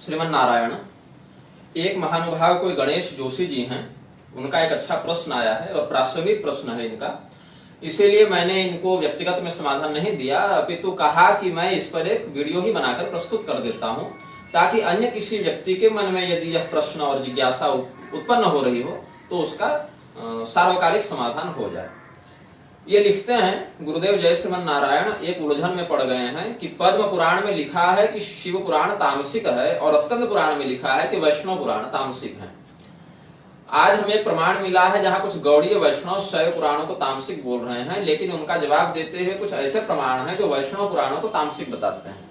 श्रीमन नारायण। एक महानुभाव कोई गणेश जोशी जी हैं, उनका एक अच्छा प्रश्न आया है और प्रासंगिक प्रश्न है इनका, इसीलिए मैंने इनको व्यक्तिगत में समाधान नहीं दिया, अपितु कहा कि मैं इस पर एक वीडियो ही बनाकर प्रस्तुत कर देता हूं, ताकि अन्य किसी व्यक्ति के मन में यदि यह प्रश्न और जिज्ञासा उत्पन्न हो रही हो तो उसका सार्वकालिक समाधान हो जाए। ये लिखते हैं, गुरुदेव जय श्रीमन नारायण, एक उलझन में पड़ गए हैं कि पद्म पुराण में लिखा है कि शिव पुराण तामसिक है और स्कंद पुराण में लिखा है कि वैष्णव पुराण तामसिक है। आज हमें प्रमाण मिला है जहां कुछ गौड़ीय वैष्णव शैव पुराणों को तामसिक बोल रहे हैं, लेकिन उनका जवाब देते हुए कुछ ऐसे प्रमाण हैं जो वैष्णव पुराणों को तामसिक बताते हैं।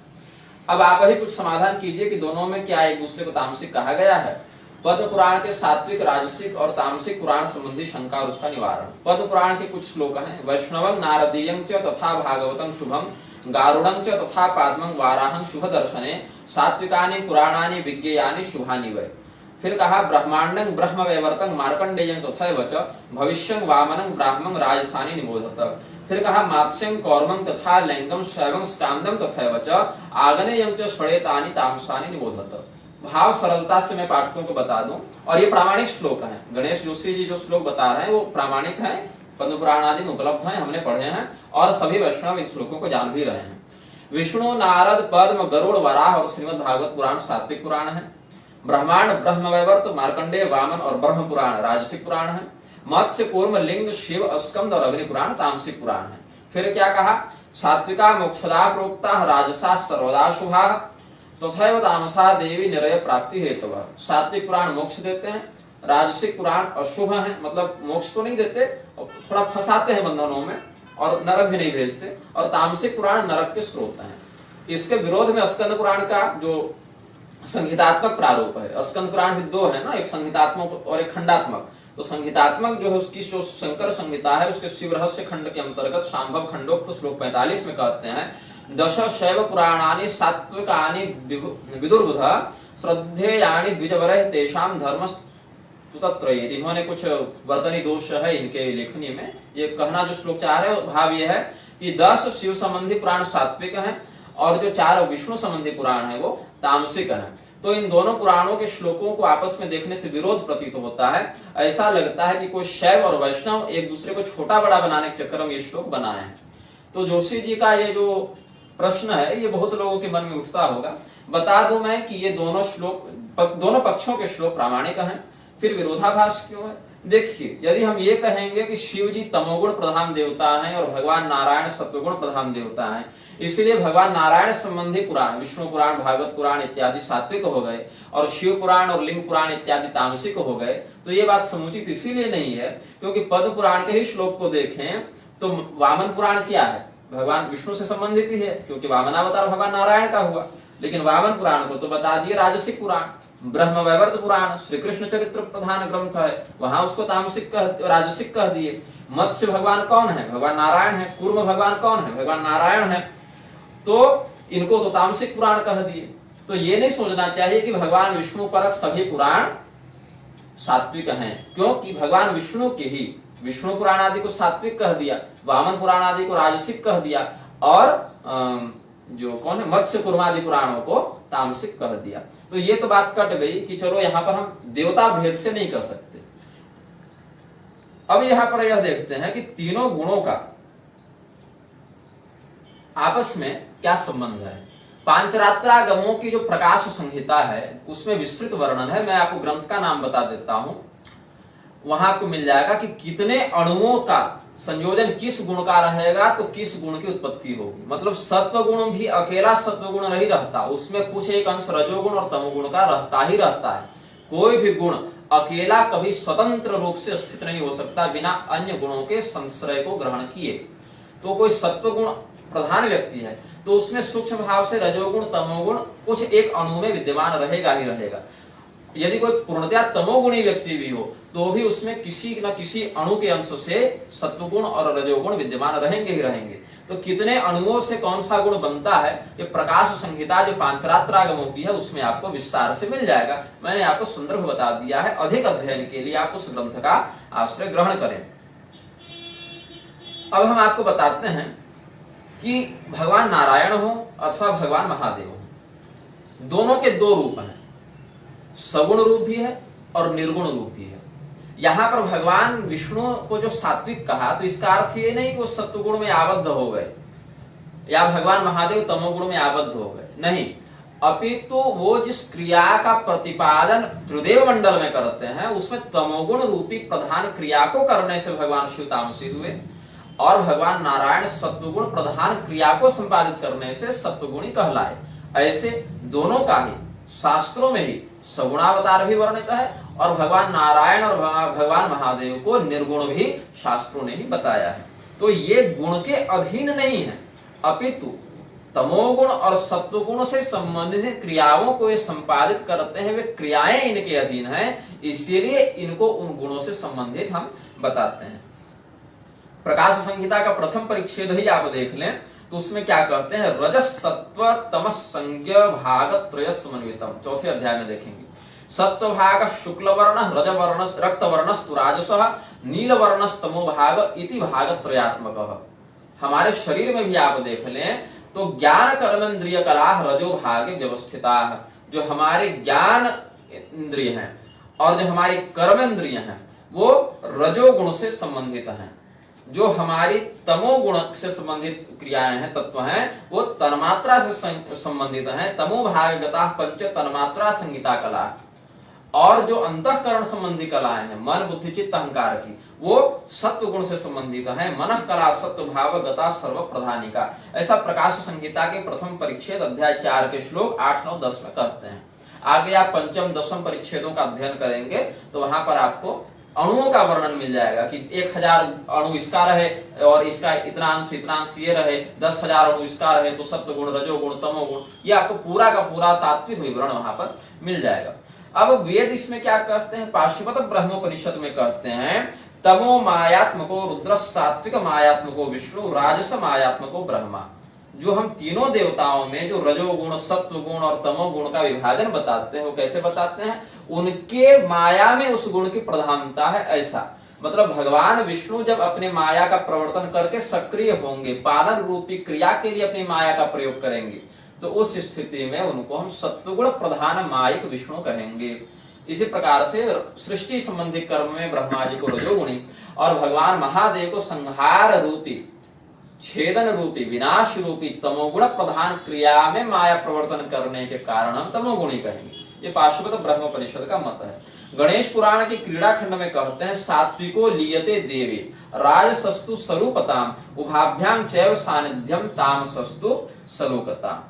अब आप ही कुछ समाधान कीजिए कि दोनों में क्या एक दूसरे को तामसिक कहा गया है। पद्म पुराण के सात्विक, राजसिक और तामसिक पुराण संबंधी शंका और उसका निवारण। पद्म पुराण के कुछ श्लोक हैं। वैष्णवं नारदीयं च तथा भागवतं शुभम गारुड़ं च तथा पाद्मं वाराहं शुभ दर्शने सात्विकानि पुराणानि विज्ञेयानि शुभानि वै। फिर कहा ब्रह्मांडं ब्रह्म वैवर्तं मार्कंडेयं तथैव च भविष्यं वामनं ब्राह्मं राजसानि निबोधत। फिर कहा मात्स्यं कौर्मं तथा लैंगं शैवं स्कांदं तथैव च आग्नेयं च षडेतानि तामसानि निबोधत। भाव सरलता से मैं पाठकों को बता दूं, और ये प्रामाणिक श्लोक हैं। गणेश जोशी जी जो श्लोक बता रहे हैं वो प्रामाणिक हैं, पद्म पुराण आदि में उपलब्ध हैं, हमने पढ़े हैं और सभी वैष्णव इन श्लोकों को जान भी रहे हैं। विष्णु, नारद, पद्म, गरुड़, वराह और श्रीमद् भागवत पुराण सात्विक पुराण है। ब्रह्मांड, ब्रह्म वैवर्त, मार्कंडेय, वामन और ब्रह्म पुराण राजसिक पुराण है। मत्स्य, कूर्म, लिंग, शिव, स्कंद और अग्नि पुराण तामसिक पुराण है। फिर क्या कहा, सात्विका मोक्षदा प्रोक्ता राजसा सर्वदा शुभा तथैव तामसा देवी निरय प्राप्ति हेतु। सात्विक पुराण मोक्ष देते हैं, राजसिक पुराण अशुभ हैं, मतलब मोक्ष तो नहीं देते, थोड़ा फंसाते हैं बंधनों में और नरक भी नहीं भेजते, और तामसिक पुराण नरक के स्रोत हैं। इसके विरोध में स्कंद पुराण का जो संहितात्मक प्रारूप है, स्कंद पुराण भी दो है ना, एक संहितात्मक और एक खंडात्मक। तो संहितात्मक जो है उसकी जो शंकर संहिता है उसके शिव रहस्य खंड के अंतर्गत शांभव खंडोक्त श्लोक 45 में कहते हैं, दश शैव पुराणानि सात्विकानि विदुर्बुध श्रद्धेयानि द्विजवरः तेषां धर्मस्तुतत्रयेति। इन्होंने कुछ वर्तनी दोष है इनके लेखनी में, ये कहना जो श्लोक चाह रहे भाव ये है कि 10 शिव संबंधी पुराण सात्विक हैं और जो 4 विष्णु संबंधी पुराण है वो तामसिक हैं। तो इन दोनों पुराणों के श्लोकों को आपस में देखने से विरोध प्रतीत होता है। ऐसा लगता है कि कोई शैव और वैष्णव एक दूसरे को छोटा बड़ा बनाने के चक्कर में ये श्लोक बनाए हैं। तो जोशी जी का ये जो प्रश्न है ये बहुत लोगों के मन में उठता होगा। बता दूं मैं कि ये दोनों श्लोक, दोनों पक्षों के श्लोक प्रामाणिक हैं। फिर विरोधाभास क्यों है? देखिए, यदि हम ये कहेंगे कि शिव जी तमोगुण प्रधान देवता हैं और भगवान नारायण सत्वगुण प्रधान देवता हैं, इसलिए भगवान नारायण संबंधी पुराण विष्णु पुराण, भागवत पुराण इत्यादि सात्विक हो गए और शिव पुराण और लिंग पुराण इत्यादि तामसिक हो गए, तो ये बात समुचित इसीलिए नहीं है क्योंकि पद्म पुराण के ही श्लोक को देखें तो वामन पुराण क्या है, भगवान विष्णु से संबंधित ही है क्योंकि वामनावतार भगवान नारायण का हुआ। लेकिन वामन पुराण को तो बता दिए राजसिक पुराण। ब्रह्म वैवर्त पुराण श्री कृष्ण चरित्र प्रधान ग्रंथ है, वहां उसको तामसिक राजसिक कह दिए। मत्स्य भगवान कौन है? भगवान नारायण है। कूर्म भगवान कौन है? भगवान नारायण है। तो इनको तो तामसिक पुराण कह दिए। तो ये नहीं सोचना चाहिए कि भगवान विष्णु परक सभी पुराण सात्विक हैं, क्योंकि भगवान विष्णु के ही विष्णु पुराण आदि को सात्विक कह दिया, वामन पुराण आदि को राजसिक कह दिया और जो कौन है मत्स्य कुर्मादि पुराणों को तामसिक कह दिया। तो ये तो बात कट गई कि चलो यहां पर हम देवता भेद से नहीं कर सकते। अब यहां पर यह देखते हैं कि तीनों गुणों का आपस में क्या संबंध है। पांचरात्रागमों की जो प्रकाश संहिता है उसमें विस्तृत वर्णन है। मैं आपको ग्रंथ का नाम बता देता हूं, वहां आपको मिल जाएगा कि कितने अणुओं का संयोजन किस गुण का रहेगा तो किस गुण की उत्पत्ति होगी। मतलब सत्व गुण भी अकेला सत्व गुण नहीं रहता, उसमें कुछ एक अंश रजोगुण और तमोगुण का रहता ही रहता है। कोई भी गुण अकेला कभी स्वतंत्र रूप से स्थित नहीं हो सकता बिना अन्य गुणों के संश्रय को ग्रहण किए। तो कोई सत्व गुण प्रधान व्यक्ति है तो उसमें सूक्ष्म भाव से रजोगुण तमोगुण कुछ एक अणु में विद्यमान रहेगा ही रहेगा। यदि कोई पूर्णतया तमोगुणी व्यक्ति भी हो तो भी उसमें किसी न किसी अणु के अंश से सत्वगुण और रजोगुण विद्यमान रहेंगे ही रहेंगे। तो कितने अणुओं से कौन सा गुण बनता है ये प्रकाश संहिता जो पांचरात्रागमों की है उसमें आपको विस्तार से मिल जाएगा। मैंने आपको संदर्भ बता दिया है। अधिक अध्ययन के लिए आप उस ग्रंथ का आश्रय ग्रहण करें। अब हम आपको बताते हैं कि भगवान नारायण हो अथवा भगवान महादेव हो, दोनों के दो रूप हैं। सगुण रूप भी है और निर्गुण रूप भी है। यहां पर भगवान विष्णु को जो सात्विक कहा, तो इसका अर्थ ये नहीं कि वो सत्वगुण में आबद्ध हो गए या भगवान महादेव तमोगुण में आबद्ध हो गए, नहीं, अपितु वो जिस क्रिया का प्रतिपादन त्रिदेव मंडल में करते हैं उसमें तमोगुण रूपी प्रधान क्रिया को करने से भगवान शिव तामसी हुए और भगवान नारायण सत्वगुण प्रधान क्रिया को संपादित करने से सत्वगुणी कहलाए। ऐसे दोनों का ही शास्त्रों में ही सगुणावतार भी वर्णित है और भगवान नारायण और भगवान महादेव को निर्गुण भी शास्त्रों ने ही बताया है। तो ये गुण के अधीन नहीं है, अपितु तमोगुण और सत्वगुण से संबंधित क्रियाओं को ये संपादित करते हैं, वे क्रियाएं इनके अधीन हैं, इसीलिए इनको उन गुणों से संबंधित हम बताते हैं। प्रकाश संहिता का प्रथम परिच्छेद ही आप देख लें तो उसमें क्या कहते हैं, रजस सत्व तमस संज्ञ भाग त्रय समन्वितम, चौथे अध्याय में देखेंगे। सत्व भाग शुक्ल वर्ण, रज वर्ण रक्त वर्णस्तु राजसः, नील वर्णस्तमो भाग इति भाग त्रयात्मक। हमारे शरीर में भी आप देख लें तो ज्ञान कर्मेंद्रिय कला रजो भागे व्यवस्थिता, जो हमारे ज्ञान इंद्रिय हैं और जो हमारी कर्मेंद्रिय हैं वो रजोगुण से संबंधित हैं। जो हमारी तमोगुण से संबंधित क्रियाएं हैं, तत्व हैं, वो तन्मात्रा से संबंधित हैं। तमो भागगता पंच तन्मात्रा संगीता कला, और जो अंतःकरण संबंधी कलाएं हैं, मन बुद्धि चित्त अहंकार की, वो सत्व गुण से संबंधित है। मन कला सत्व भाव गता सर्व प्रधानिका, ऐसा प्रकाश संहिता के प्रथम परिच्छेद अध्याय 4 के श्लोक 8, 9, 10 में कहते हैं। आगे आप पंचम दशम परिच्छेदों का अध्ययन करेंगे तो वहां पर आपको अणुओं का वर्णन मिल जाएगा कि 1000 अणु इसका रहे और इसका इतना अंश ये रहे, 10,000 अणु इसका रहे तो सत्व गुण रजोगुण तमोगुण, ये आपको पूरा का पूरा तात्विक विवरण वहां पर मिल जाएगा। अब वेद इसमें क्या कहते हैं, पाशुपत ब्रह्मोपनिषद में कहते हैं तमो मायात्मको रुद्र, सात्विक मायात्मको विष्णु, राजस मायात्मको ब्रह्मा। जो हम तीनों देवताओं में जो रजोगुण सत्व गुण और तमोगुण का विभाजन बताते हैं वो कैसे बताते हैं, उनके माया में उस गुण की प्रधानता है, ऐसा मतलब भगवान विष्णु जब अपने माया का प्रवर्तन करके सक्रिय होंगे, पालन रूपी क्रिया के लिए अपनी माया का प्रयोग करेंगे, तो उस स्थिति में उनको हम सत्वगुण प्रधान मायिक विष्णु कहेंगे। इसी प्रकार से सृष्टि संबंधी कर्म में ब्रह्मा जी को रजोगुणी और भगवान महादेव को संहार रूपी, छेदन रूपी, विनाश रूपी तमोगुण प्रधान क्रिया में माया प्रवर्तन करने के कारण हम तमोगुणी कहेंगे। ये पाशुपत ब्रह्मोपनिषद का मत है। गणेश पुराण की क्रीड़ा खंड में कहते हैं सात्विको लीयते देवी राजसस्तु स्वरूपताम उभाभ्याम चैव सानिध्यम तामसस्तु सलोकताम।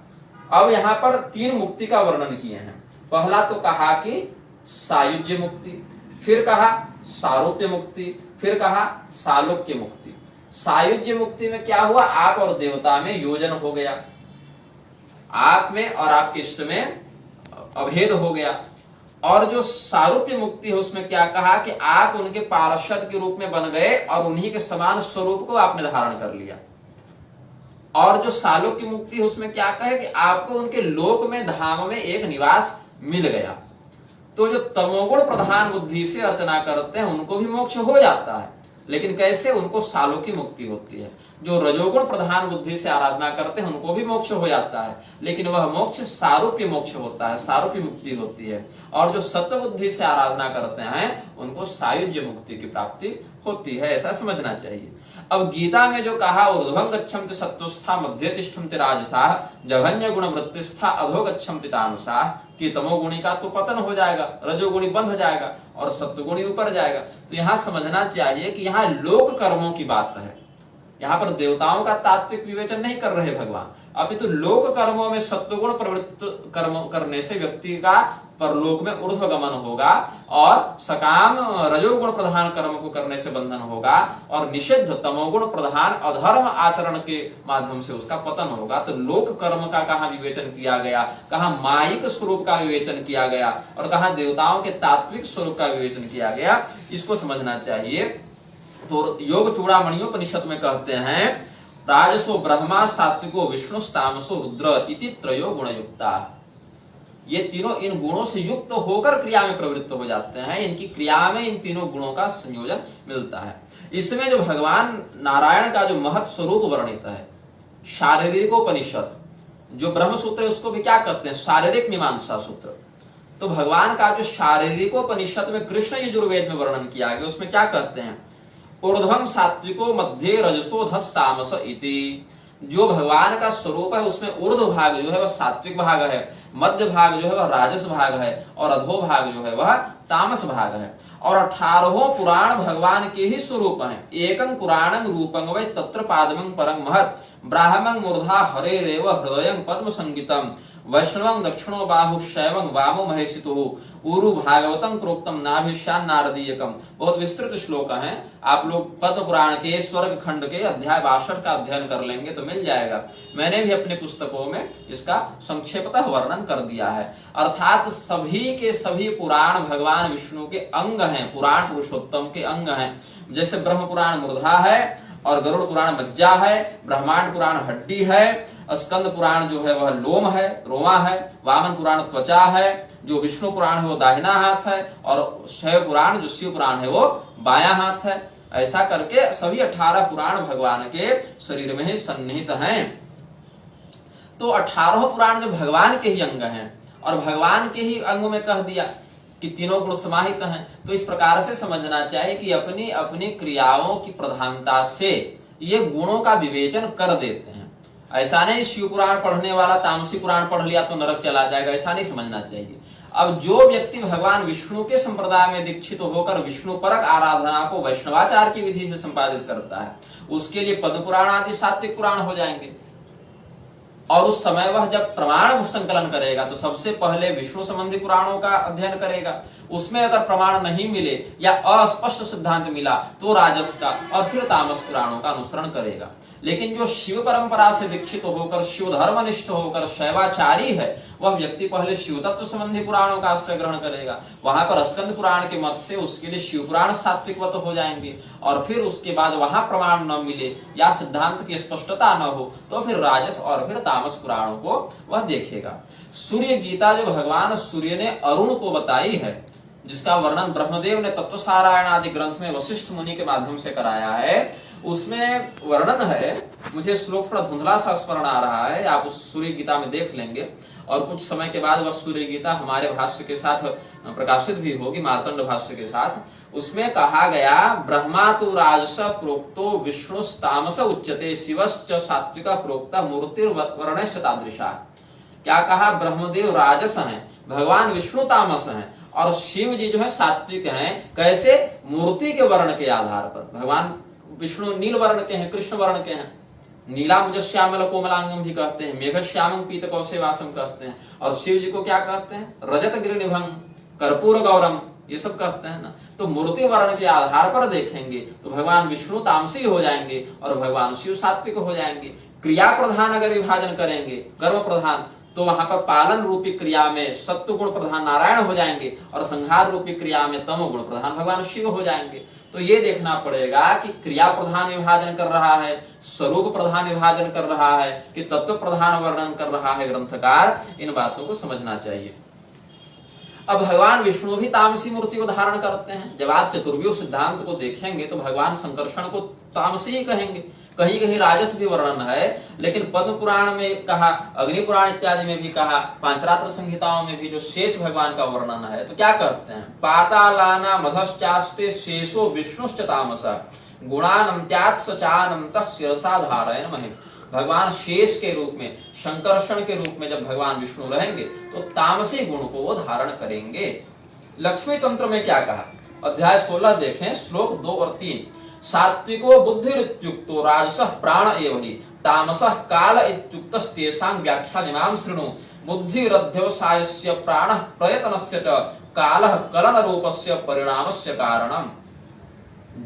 अब यहाँ पर 3 मुक्ति का वर्णन किए हैं। पहला तो कहा कि सायुज्य मुक्ति, फिर कहा सारूप्य मुक्ति, फिर कहा सालोक्य मुक्ति। सायुज्य मुक्ति में क्या हुआ, आप और देवता में योजन हो गया, आप में और आपके इष्ट में अभेद हो गया। और जो सारूप्य मुक्ति है उसमें क्या कहा कि आप उनके पार्षद के रूप में बन गए और उन्हीं के समान स्वरूप को आपने धारण कर लिया। और जो सालोक्य मुक्ति है उसमें क्या कहे कि आपको उनके लोक में धाम में एक निवास मिल गया। तो जो तमोगुण प्रधान बुद्धि से अर्चना करते हैं उनको भी मोक्ष हो जाता है, लेकिन कैसे, उनको सालोक्य मुक्ति होती है। जो रजोगुण प्रधान बुद्धि से आराधना करते हैं उनको भी मोक्ष हो जाता है, लेकिन वह मोक्ष सारूप्य मोक्ष होता है, सारूप्य मुक्ति होती है। और जो सत्व बुद्धि से आराधना करते हैं उनको सायुज्य मुक्ति की प्राप्ति होती है, ऐसा समझना चाहिए। अब गीता में जो कहा ऊर्ध्वं गच्छन्ति सत्वस्था मध्ये तिष्ठन्ति राजसाः जघन्य गुण वृत्तिस्था अधो गच्छन्ति तामसाः, कि तमोगुणी का तो पतन हो जाएगा, रजोगुणी बंद हो जाएगा और सत्वगुणी ऊपर जाएगा। तो यहाँ समझना चाहिए कि यहाँ लोक कर्मों की बात है, यहाँ पर देवताओं का तात्विक विवेचन नहीं कर रहे भगवान, अपितु लोक कर्मों में सत्वगुण प्रवृत्त कर्म करने से व्यक्ति का परलोक में ऊर्ध्वगमन होगा और सकाम रजोगुण प्रधान कर्म को करने से बंधन होगा और निषिद्ध तमोगुण प्रधान अधर्म आचरण के माध्यम से उसका पतन होगा। तो लोक कर्म का कहाँ विवेचन किया गया, कहाँ मायिक स्वरूप का विवेचन किया गया और कहाँ देवताओं के तात्विक स्वरूप का विवेचन किया गया, इसको समझना चाहिए। तो योग चूड़ामणियोपनिषद में कहते हैं राजसो ब्रह्मा सात्विको विष्णु तामसो रुद्र इति त्रयो गुणयुक्ता। ये तीनों इन गुणों से युक्त होकर क्रिया में प्रवृत्त हो जाते हैं, इनकी क्रिया में इन तीनों गुणों का संयोजन मिलता है। इसमें जो भगवान नारायण का जो महत् स्वरूप वर्णित है, शारीरिकोपनिषद जो ब्रह्म सूत्र है उसको भी क्या कहते हैं, शारीरिक मीमांसा सूत्र। तो भगवान का जो शारीरिकोपनिषद में कृष्ण यजुर्वेद में वर्णन किया गया उसमें क्या कहते हैं, ऊर्ध्वं सात्विको मध्ये रजसो धस तामस इति। जो भगवान का स्वरूप है उसमें ऊर्ध्व भाग जो है वह सात्विक भाग है, मध्य भाग जो है वह राजस भाग है और अधो भाग जो है वह तामस भाग है। और 18 पुराण भगवान के ही स्वरूप हैं। एकं पुराणं रूपं वै तत्र पादमं परं महत् ब्राह्मं मूर्धा हरेरेव हृदयं पद्म संगीतम वैष्णवं दक्षिणो बाहु शैवं वामो महेशितु उरु भागवतम प्रोक्तम नाभिष्यान नारदीयकम। बहुत विस्तृत श्लोक है, आप लोग पद्म पुराण के स्वर्ग खंड के अध्याय 62 का अध्ययन कर लेंगे तो मिल जाएगा। मैंने भी अपने पुस्तकों में इसका संक्षेपतः वर्णन कर दिया है। अर्थात सभी के सभी पुराण भगवान विष्णु के अंग हैं, पुराण पुरुषोत्तम के अंग हैं। जैसे ब्रह्म पुराण मूर्धा है और गरुड़ पुराण मज्जा है, ब्रह्मांड पुराण हड्डी है, स्कंद पुराण जो है वह लोम है, रोमा है, वामन पुराण त्वचा है, जो विष्णु पुराण है वो दाहिना हाथ है और शैव पुराण जो शिव पुराण है वो बायां हाथ है। ऐसा करके सभी 18 पुराण भगवान के शरीर में ही सन्निहित हैं। तो 18 पुराण जो भगवान के ही अंग हैं और भगवान के ही अंग में कह दिया कि तीनों गुण समाहित हैं, तो इस प्रकार से समझना चाहिए कि अपनी अपनी क्रियाओं की प्रधानता से ये गुणों का विवेचन कर देते हैं। ऐसा नहीं शिव पुराण पढ़ने वाला तामसी पुराण पढ़ लिया तो नरक चला जाएगा, ऐसा नहीं समझना चाहिए। अब जो व्यक्ति भगवान विष्णु के संप्रदाय में दीक्षित होकर विष्णु परक आराधना को वैष्णवाचार की विधि से संपादित करता है, उसके लिए पद्म पुराण आदि सात्विक पुराण हो जाएंगे। और उस समय वह जब प्रमाण संकलन करेगा तो सबसे पहले विष्णु संबंधी पुराणों का अध्ययन करेगा। उसमें अगर प्रमाण नहीं मिले या अस्पष्ट सिद्धांत मिला तो राजस का और फिर तामस पुराणों का अनुसरण करेगा। लेकिन जो शिव परंपरा से दीक्षित होकर शिव धर्मनिष्ठ होकर शैवाचारी है वह व्यक्ति पहले शिव तत्व संबंधी पुराणों का आश्रय ग्रहण करेगा। वहां पर स्कंद पुराण के मत से उसके लिए शिव पुराण सात्विकवत हो जाएंगे और फिर उसके बाद वहां प्रमाण न मिले या सिद्धांत की स्पष्टता न हो तो फिर राजस और फिर तामस पुराणों को वह देखेगा। सूर्य गीता जो भगवान सूर्य ने अरुण को बताई है, जिसका वर्णन ब्रह्मदेव ने तत्व सारायण आदि ग्रंथ में वशिष्ठ मुनि के माध्यम से कराया है, उसमें वर्णन है, मुझे श्लोक थोड़ा धुंधला सा स्मरण आ रहा है, आप उस सूर्य गीता में देख लेंगे और कुछ समय के बाद वह सूर्य गीता हमारे भाष्य के साथ प्रकाशित भी होगी, मार्तंड भाष्य के साथ। उसमें कहा गया ब्रह्मा तो राजस प्रोक्तो विष्णु तामस उच्यते शिवश्च सात्विक प्रोक्ता मूर्तिर्वर्णश्च तादृशा। क्या कहा, ब्रह्मदेव राजस हैं, भगवान विष्णु तामस हैं और शिव जी जो है सात्विक हैं। कैसे, मूर्ति के वर्ण के आधार पर। भगवान विष्णु नील वर्ण के हैं, कृष्ण वर्ण के हैं, नीलांबुज श्यामल कोमलांगम भी कहते हैं, मेघ श्यामं पीत कौशे वासम कहते हैं। और शिव जी को क्या कहते हैं, रजत गिरिनिभं कर्पूर गौरम, ये सब कहते हैं ना। तो मूर्ति वर्ण के आधार पर देखेंगे तो भगवान विष्णु तामसी हो जाएंगे और भगवान शिव सात्विक हो जाएंगे। क्रिया प्रधान अगर विभाजन करेंगे कर्म प्रधान तो वहां पर पालन रूपी क्रिया में सत्व गुण प्रधान नारायण हो जाएंगे और संहार रूपी क्रिया में तमो गुण प्रधान भगवान शिव हो जाएंगे। तो ये देखना पड़ेगा कि क्रिया प्रधान विभाजन कर रहा है, स्वरूप प्रधान विभाजन कर रहा है कि तत्व प्रधान वर्णन कर रहा है ग्रंथकार, इन बातों को समझना चाहिए। अब भगवान विष्णु भी तामसी मूर्ति को धारण करते हैं। जब आप चतुर्व्यूह सिद्धांत को देखेंगे तो भगवान संकर्षण को तामसी ही कहेंगे, कहीं कहीं राजस भी वर्णन है, लेकिन पद्म पुराण में कहा, अग्नि पुराण इत्यादि में भी कहा, पांचरात्र संहिताओं में भी जो शेष भगवान का वर्णन है तो क्या कहते हैं, पातालाना मधश्चास्ते शेषो विष्णुश्च तामसा गुणानंत्यात् सचानंतः शिरसा धारयन् महे। भगवान शेष के रूप में, संकर्षण के रूप में जब भगवान विष्णु रहेंगे तो तामसी गुण को वो धारण करेंगे। लक्ष्मी तंत्र में क्या कहा, अध्याय 16 देखें, श्लोक 2 और 3। सात्विको बुद्धिरित्युक्तो राजसः प्राण एव हि तामसः काल इत्युक्तस्तेषां व्याख्यामिमां शृणु बुद्धिरध्यवसायस्य प्राणः प्रयतनस्य च कालः कलन रूपस्य परिणामस्य कारणम्।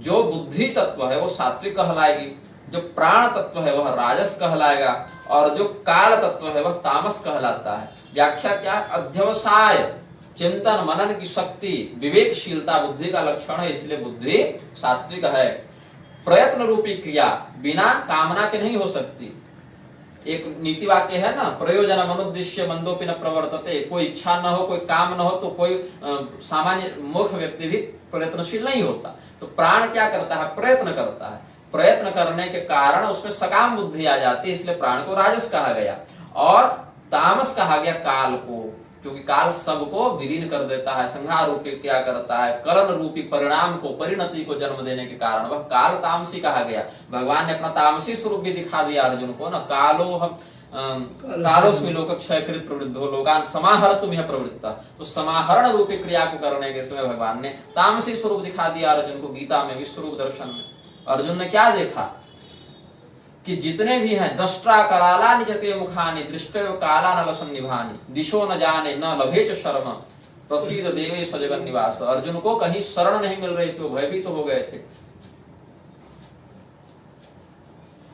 जो बुद्धि तत्व है वो सात्विक कहलाएगी, जो प्राण तत्व है वह राजस कहलाएगा और जो काल तत्व है वह तामस कहलाता है। व्याख्या क्या, अध्यवसाय चिंतन मनन की शक्ति विवेकशीलता बुद्धि का लक्षण है, इसलिए बुद्धि सात्विक है। प्रयत्न रूपी क्रिया बिना कामना के नहीं हो सकती। एक नीति वाक्य है ना, प्रयोजन मनुद्देश्य मंदोपि न प्रवर्तते। कोई इच्छा न हो, कोई काम न हो तो कोई सामान्य मूर्ख व्यक्ति भी प्रयत्नशील नहीं होता। तो प्राण क्या करता है, प्रयत्न करता है। प्रयत्न करने के कारण उसमें सकाम बुद्धि आ जाती है, इसलिए प्राण को राजस कहा गया। और तामस कहा गया काल को, क्योंकि काल सबको विलीन कर देता है, संहार रूपी क्या करता है, करण रूपी परिणाम को, परिणति को जन्म देने के कारण वह काल तामसी कहा गया। भगवान ने अपना तामसी स्वरूप भी दिखा दिया अर्जुन को ना, कालोस्मि लोक क्षयकृत प्रवृद्धो लोकान समाहर तुम्हें प्रवृत्ता। तो समाहरण रूपी क्रिया को करने के समय भगवान ने तामसी स्वरूप दिखा दिया अर्जुन को गीता में, विश्वरूप दर्शन में। अर्जुन ने क्या देखा कि जितने भी हैं दष्ट्रा कराला निजते मुखानि दृष्टयो काला न लसन निभानी दिशो न जाने न लभे च शर्म प्रसीद देवे स्वजगन निवास। अर्जुन को कहीं शरण नहीं मिल रही थी, वो भयभीत तो हो गए थे।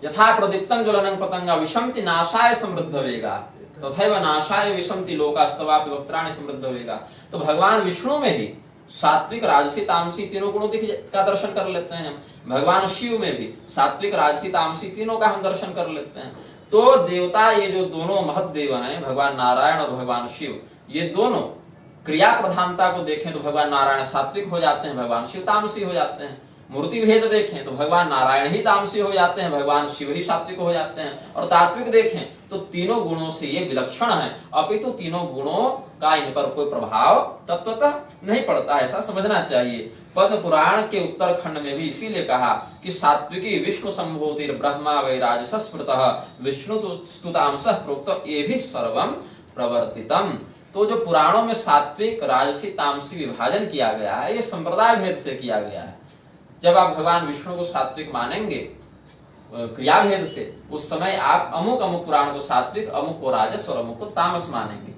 यथा प्रदीप्तं ज्वलनं पतंगा विशंति नाशाय समृद्ध वेगा तथैव नाशाय विशंति लोकास्तवापि वक्त्राणि समृद्ध वेगा। तो भगवान विष्णु में भी सात्विक राजसी तामसी तीनों गुणों का दर्शन कर लेते हैं। भगवान शिव में भी सात्विक राजसी तामसी तीनों का हम दर्शन कर लेते हैं। तो देवता ये जो दोनों महदेव हैं, भगवान नारायण और भगवान शिव, ये दोनों क्रिया प्रधानता को देखें तो भगवान नारायण सात्विक हो जाते हैं, भगवान शिव तामसी हो जाते हैं। मूर्ति भेद देखें तो भगवान नारायण ही तामसी हो जाते हैं, भगवान शिव ही सात्विक हो जाते हैं। और तात्विक देखें तो तीनों गुणों से ये विलक्षण है, अपितु तीनों गुणों का इन पर कोई प्रभाव तत्वतः नहीं पड़ता, ऐसा समझना चाहिए। पद्म पुराण के उत्तरखंड में भी इसीलिए कहा कि सात्विकी विष्णु संभूतिर ब्रह्मा वैराजस स्मृतः विष्णु स्तुतांसः प्रोक्त ये भी सर्वम प्रवर्तितम। तो जो पुराणों में सात्विक राजसी तामसी विभाजन किया गया है, ये संप्रदाय भेद से किया गया है। जब आप भगवान विष्णु को सात्विक मानेंगे क्रिया भेद से, उस समय आप अमुक अमुक पुराण को सात्विक, अमुक को राजस और अमुक को तामस मानेंगे।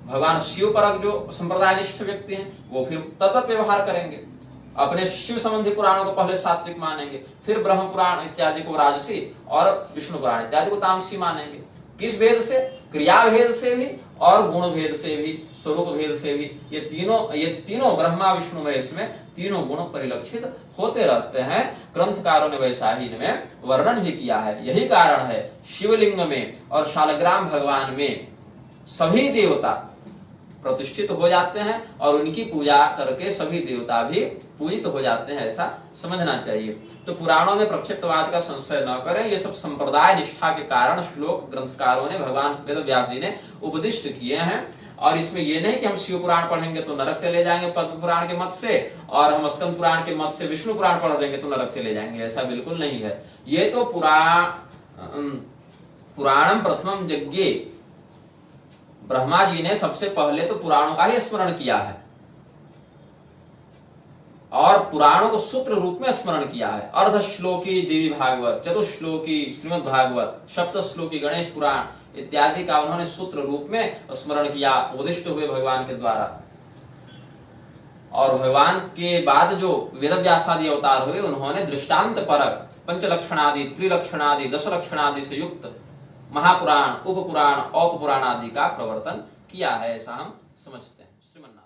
भगवान शिव परक जो संप्रदाय निष्ठ व्यक्ति हैं, वो फिर तद्वत व्यवहार करेंगे, अपने शिव संबंधी पुराणों को पहले सात्विक मानेंगे, फिर ब्रह्म पुराण इत्यादि को राजसी और विष्णु पुराण इत्यादि को तामसी मानेंगे। किस भेद से? क्रिया भेद से भी और गुण भेद से भी, स्वरूप भेद से भी। ये तीनों ब्रह्मा विष्णु महेश में तीनों गुण परिलक्षित होते रहते हैं। ग्रंथकारों ने वैसा ही इनमें वर्णन भी किया है। यही कारण है शिवलिंग में और शालग्राम भगवान में सभी देवता प्रतिष्ठित हो जाते हैं और उनकी पूजा करके सभी देवता भी पूजित हो जाते हैं, ऐसा समझना चाहिए। तो पुराणों में प्रक्षिप्तवाद का संशय न करें, ये सब संप्रदाय निष्ठा के कारण श्लोक ग्रंथकारों ने, भगवान वेद व्यास जी ने उपदिष्ट किए हैं। और इसमें ये नहीं कि हम शिव पुराण पढ़ेंगे तो नरक चले जाएंगे पद्म पुराण के मत से, और हम स्कंद पुराण के मत से विष्णु पुराण पढ़ देंगे तो नरक चले जाएंगे, ऐसा बिल्कुल नहीं है। ये तो पुराणम प्रथमम यज्ञे, ब्रह्मा जी ने सबसे पहले तो पुराणों का ही स्मरण किया है और पुराणों को सूत्र रूप में स्मरण किया है। अर्ध श्लोकी देवी भागवत, चतुश्लोकी श्रीमद् भागवत, सप्त श्लोकी गणेश पुराण इत्यादि का उन्होंने सूत्र रूप में स्मरण किया, उपदिष्ट हुए भगवान के द्वारा। और भगवान के बाद जो वेद व्यासादि अवतार हुए, उन्होंने दृष्टांत परक पंचलक्षणादि, त्रिलक्षणादि, दशलक्षणादि से युक्त महापुराण, उपपुराण, औपपुराण आदि का प्रवर्तन किया है, ऐसा हम समझते हैं। श्रीमन्नारायण।